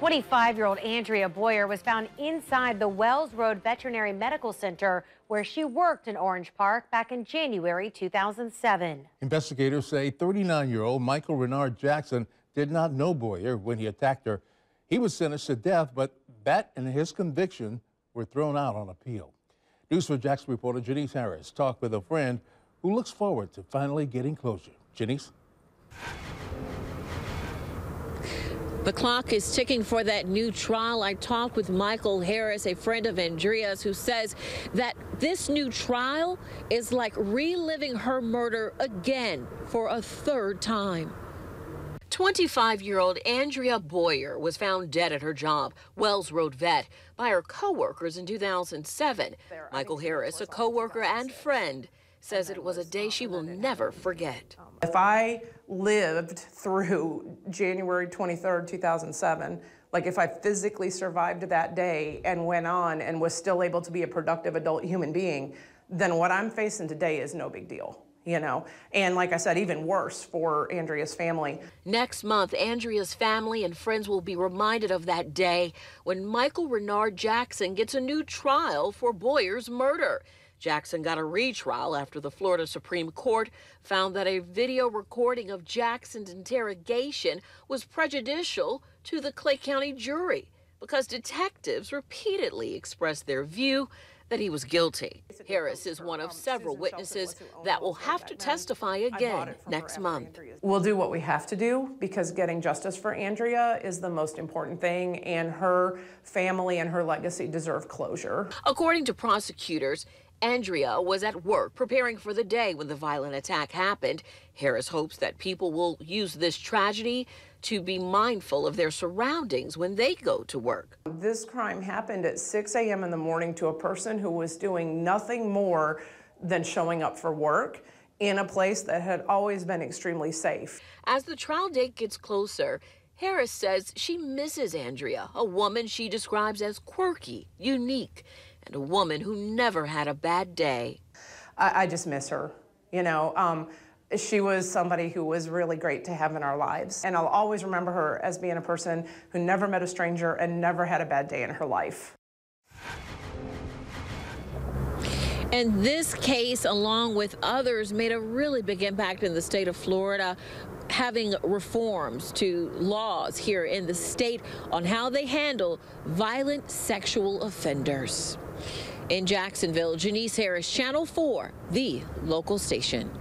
25-year-old Andrea Boyer was found inside the Wells Road Veterinary Medical Center where she worked in Orange Park back in January 2007. Investigators say 39-year-old Michael Renard Jackson did not know Boyer when he attacked her. He was sentenced to death, but that and his conviction were thrown out on appeal. News for Jackson reporter Janice Harris talked with a friend who looks forward to finally getting closure. Janice? The clock is ticking for that new trial. I talked with Michael Harris, a friend of Andrea's, who says that this new trial is like reliving her murder again for a third time. 25-year-old Andrea Boyer was found dead at her job, Wells Road Vet, by her co-workers in 2007. Michael Harris, a co-worker and friend, says it was a day she will never forget. If I lived through January 23rd, 2007, like if I physically survived that day and went on and was still able to be a productive adult human being, then what I'm facing today is no big deal, you know? And like I said, even worse for Andrea's family. Next month, Andrea's family and friends will be reminded of that day when Michael Renard Jackson gets a new trial for Boyer's murder. Jackson got a retrial after the Florida Supreme Court found that a video recording of Jackson's interrogation was prejudicial to the Clay County jury because detectives repeatedly expressed their view that he was guilty. Harris is one of several witnesses that will have to testify again next month. We'll do what we have to do because getting justice for Andrea is the most important thing, and her family and her legacy deserve closure. According to prosecutors, Andrea was at work preparing for the day when the violent attack happened. Harris hopes that people will use this tragedy to be mindful of their surroundings when they go to work. This crime happened at 6 a.m. in the morning to a person who was doing nothing more than showing up for work in a place that had always been extremely safe. As the trial date gets closer, Harris says she misses Andrea, a woman she describes as quirky, unique, and a woman who never had a bad day. I just miss her, you know. She was somebody who was really great to have in our lives. And I'll always remember her as being a person who never met a stranger and never had a bad day in her life. And this case, along with others, made a really big impact in the state of Florida, having reforms to laws here in the state on how they handle violent sexual offenders. In Jacksonville, Janice Harris, Channel 4, the local station.